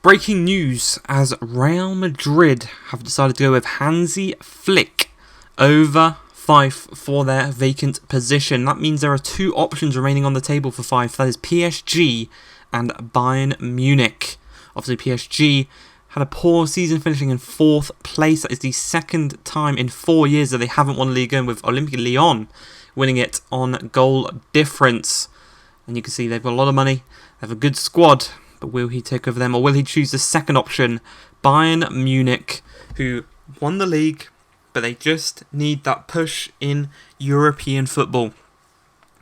Breaking news as Real Madrid have decided to go with Hansi Flick over Fife for their vacant position. That means there are two options remaining on the table for Fife. That is PSG and Bayern Munich. Obviously PSG had a poor season, finishing in 4th place. That is the second time in 4 years that they haven't won Ligue 1, with Olympique Lyon winning it on goal difference. And you can see they've got a lot of money, they have a good squad, but will he take over them, or will he choose the second option, Bayern Munich, who won the league, but they just need that push in European football.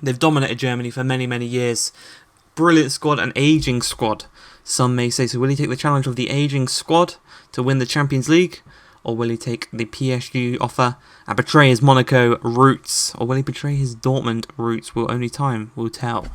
They've dominated Germany for many, many years. Brilliant squad, an ageing squad, some may say. So will he take the challenge of the ageing squad to win the Champions League? Or will he take the PSG offer and betray his Monaco roots? Or will he betray his Dortmund roots? Well, only time will tell.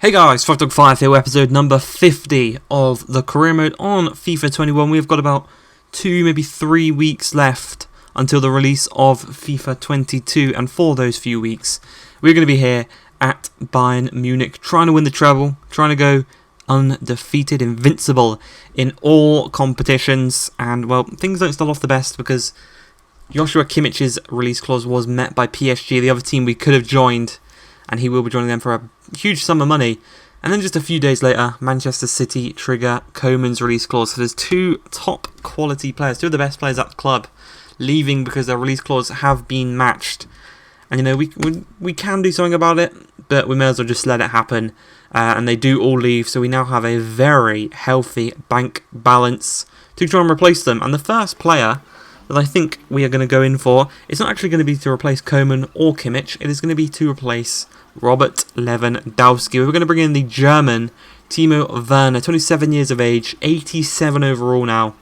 Hey guys, FiveDog5 here, episode number 50 of the career mode on FIFA 21. We've got about 2, maybe 3 weeks left until the release of FIFA 22. And for those few weeks, we're going to be here at Bayern Munich, trying to win the treble, trying to go undefeated, invincible in all competitions. And well, things don't start off the best because Joshua Kimmich's release clause was met by PSG, the other team we could have joined, and he will be joining them for a huge sum of money. And then just a few days later, Manchester City trigger Koeman's release clause. So there's two top quality players, two of the best players at the club, leaving because their release clause have been matched. And you know, we can do something about it, but we may as well just let it happen. And they do all leave, so we now have a very healthy bank balance to try and replace them. And the first player that I think we are going to go in for, it's not actually going to be to replace Koeman or Kimmich, it is going to be to replace Robert Lewandowski. We're going to bring in the German Timo Werner, 27 years of age, 87 overall now.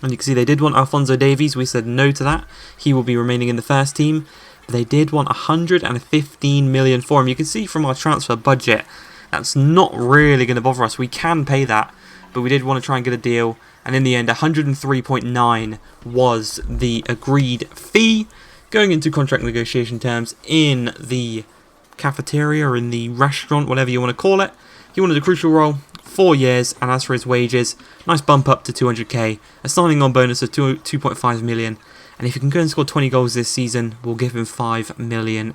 And you can see they did want Alphonso Davies, we said no to that. He will be remaining in the first team. But they did want 115 million for him. You can see from our transfer budget, that's not really going to bother us. We can pay that, but we did want to try and get a deal. And in the end, 103.9 was the agreed fee. Going into contract negotiation terms in the cafeteria or in the restaurant, whatever you want to call it. He wanted a crucial role, 4 years, and as for his wages, nice bump up to 200k, a signing on bonus of 2.5 million. And if he can go and score 20 goals this season, we'll give him £5 million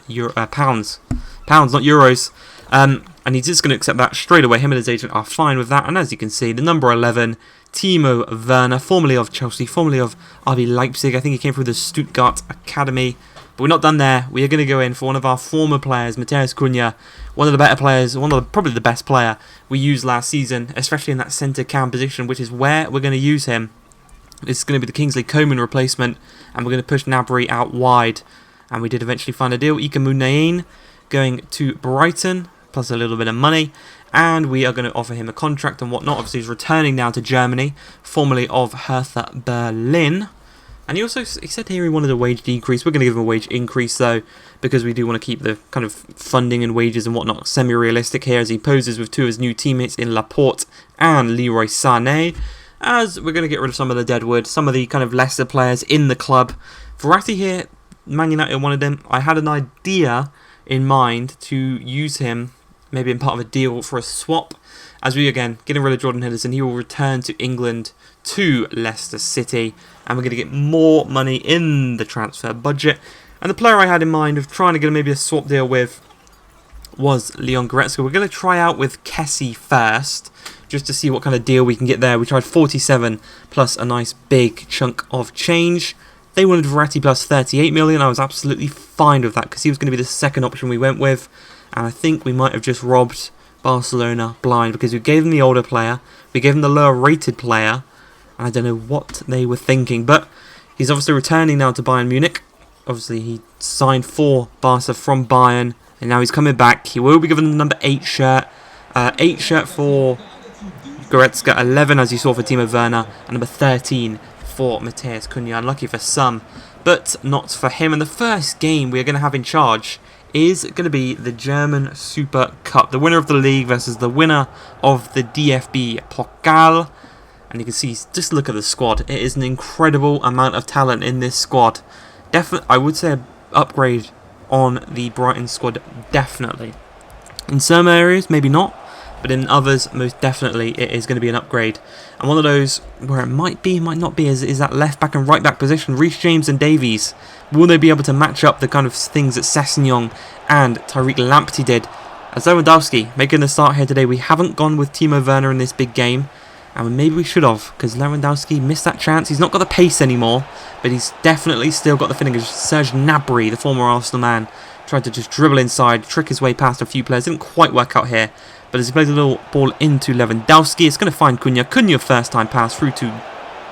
pounds. Pounds, not euros. And he's just going to accept that straight away. Him and his agent are fine with that. And as you can see, the number 11, Timo Werner, formerly of Chelsea, formerly of RB Leipzig. I think he came through the Stuttgart Academy. But we're not done there. We are going to go in for one of our former players, Matheus Cunha, one of the better players, probably the best player we used last season, especially in that centre cam position, which is where we're going to use him. It's going to be the Kingsley Coman replacement, and we're going to push Gnabry out wide. And we did eventually find a deal. Ika Munayin going to Brighton, plus a little bit of money. And we are going to offer him a contract and whatnot. Obviously, he's returning now to Germany, formerly of Hertha Berlin. And he said here he wanted a wage decrease. We're going to give him a wage increase, though, because we do want to keep the kind of funding and wages and whatnot semi-realistic here, as he poses with two of his new teammates in Laporte and Leroy Sané. As we're going to get rid of some of the deadwood, some of the kind of lesser players in the club. Verratti here, Man United wanted him. I had an idea in mind to use him maybe in part of a deal for a swap. As we, again, getting rid of Jordan Henderson, he will return to England to Leicester City. And we're going to get more money in the transfer budget. And the player I had in mind of trying to get maybe a swap deal with was Leon Goretzka. We're going to try out with Kessie first, just to see what kind of deal we can get there. We tried 47 plus a nice big chunk of change. They wanted Verratti plus 38 million. I was absolutely fine with that because he was going to be the second option we went with. And I think we might have just robbed Barcelona blind because we gave them the older player, we gave them the lower rated player, and I don't know what they were thinking. But he's obviously returning now to Bayern Munich. Obviously he signed for Barca from Bayern, and now he's coming back. He will be given the number 8 shirt. 8 shirt for Goretzka, 11 as you saw for Timo Werner, and number 13 for Matheus Cunha. Unlucky for some, but not for him. And the first game we are going to have in charge is going to be the German Super Cup. The winner of the league versus the winner of the DFB Pokal. And you can see, just look at the squad. It is an incredible amount of talent in this squad. Definitely, I would say upgrade on the Brighton squad, definitely. In some areas, maybe not. but in others, most definitely, it is going to be an upgrade. And one of those where it might be, might not be, is that left back and right back position. Reece James and Davies. Will they be able to match up the kind of things that Sessegnon and Tariq Lamptey did? As Lewandowski making the start here today, we haven't gone with Timo Werner in this big game. And maybe we should have, because Lewandowski missed that chance. He's not got the pace anymore, but he's definitely still got the feeling. Serge Gnabry, the former Arsenal man, tried to just dribble inside, trick his way past a few players. Didn't quite work out here. But as he plays a little ball into Lewandowski, it's going to find Cunha. Cunha first time pass through to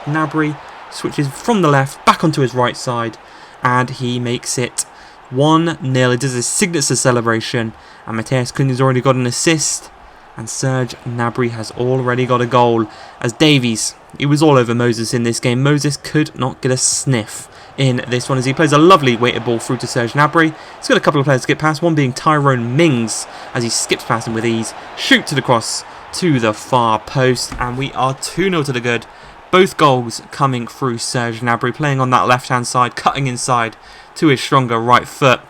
Gnabry. Switches from the left, back onto his right side. And he makes it 1-0. It does his signature celebration. And Matheus Cunha's already got an assist. And Serge Gnabry has already got a goal. As Davies, he was all over Moses in this game. Moses could not get a sniff in this one as he plays a lovely weighted ball through to Serge Gnabry. He's got a couple of players to get past, one being Tyrone Mings as he skips past him with ease, shoot to the cross to the far post, and we are 2-0 to the good. Both goals coming through Serge Gnabry, playing on that left hand side, cutting inside to his stronger right foot.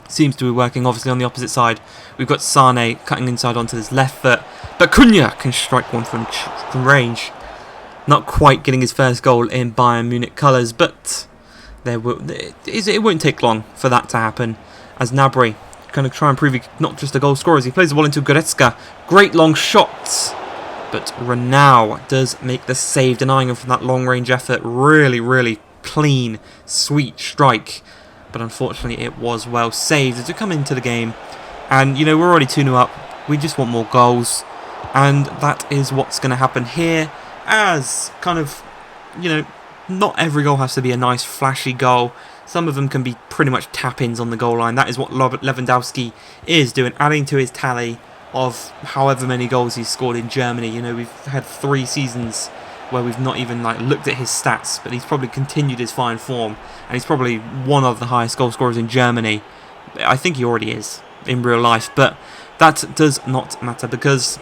Seems to be working obviously on the opposite side. We've got Sane cutting inside onto his left foot, but Cunha can strike one from range. Not quite getting his first goal in Bayern Munich colours, but it won't take long for that to happen, as Gnabry kind of try and prove he's not just a goal scorer as he plays the ball into Goretzka. Great long shots, but Renaud does make the save, denying him from that long range effort. Really, really clean, sweet strike, but unfortunately it was well saved as we come into the game. And you know, we're already 2-0 up, we just want more goals, and that is what's going to happen here, as kind of, you know, not every goal has to be a nice flashy goal. Some of them can be pretty much tap-ins on the goal line. That is what Lewandowski is doing, adding to his tally of however many goals he's scored in Germany. You know, we've had 3 seasons where we've not even looked at his stats, but he's probably continued his fine form, and he's probably one of the highest goal scorers in Germany. I think he already is in real life, but that does not matter, because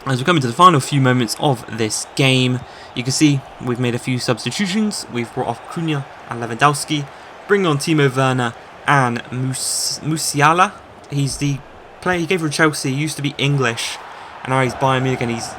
as we come into the final few moments of this game, you can see we've made a few substitutions. We've brought off Cunha and Lewandowski, bring on Timo Werner and Musiala. He's the player he gave for Chelsea. He used to be English, and now he's Bayern Munich, and he's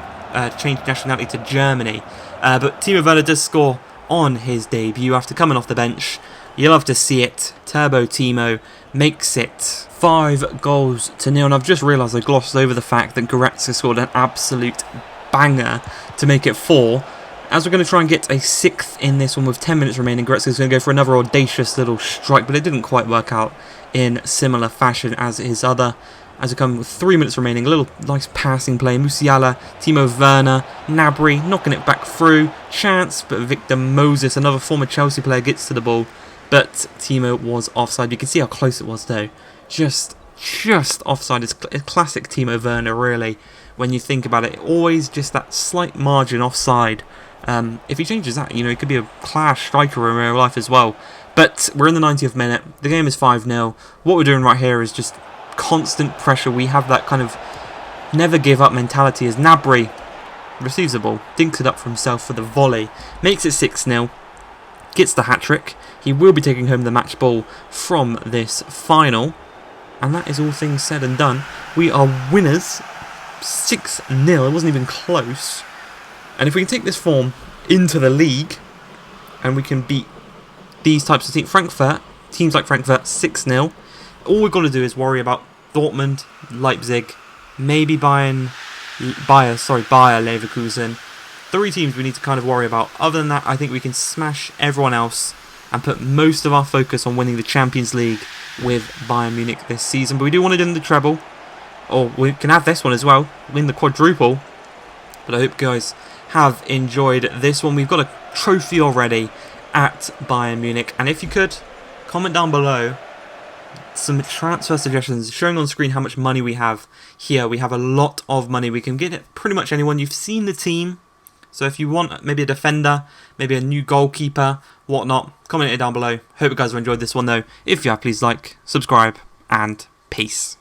changed nationality to Germany. But Timo Werner does score on his debut after coming off the bench. You'll love to see it. Turbo Timo makes it 5-0. And I've just realised I glossed over the fact that Goretzka scored an absolute banger to make it 4. As we're going to try and get a 6th in this one with 10 minutes remaining, Goretzka's going to go for another audacious little strike, but it didn't quite work out in similar fashion as his other. As we come with 3 minutes remaining, a little nice passing play. Musiala, Timo Werner, Gnabry knocking it back through. Chance, but Victor Moses, another former Chelsea player, gets to the ball. But Timo was offside. You can see how close it was though. Just offside. It's a classic Timo Werner, really. When you think about it, always just that slight margin offside. If he changes that, you know, he could be a class striker in real life as well. But we're in the 90th minute. The game is 5-0. What we're doing right here is just constant pressure. We have that kind of never give up mentality as Gnabry receives the ball, dinks it up for himself for the volley, makes it 6-0, gets the hat-trick. He will be taking home the match ball from this final. And that is all things said and done. We are winners. 6-0. It wasn't even close. And if we can take this form into the league, and we can beat these types of teams, teams like Frankfurt, 6-0, all we've got to do is worry about Dortmund, Leipzig, maybe Bayer Leverkusen. 3 teams we need to kind of worry about. Other than that, I think we can smash everyone else and put most of our focus on winning the Champions League with Bayern Munich this season. But we do want to do the treble, or we can have this one as well, win the quadruple. But I hope you guys have enjoyed this one. We've got a trophy already at Bayern Munich, and if you could, comment down below some transfer suggestions, showing on screen how much money we have here. We have a lot of money. We can get it pretty much anyone. You've seen the team, so if you want maybe a defender, maybe a new goalkeeper, whatnot, comment it down below. Hope you guys have enjoyed this one though. If you have, please like, subscribe, and peace.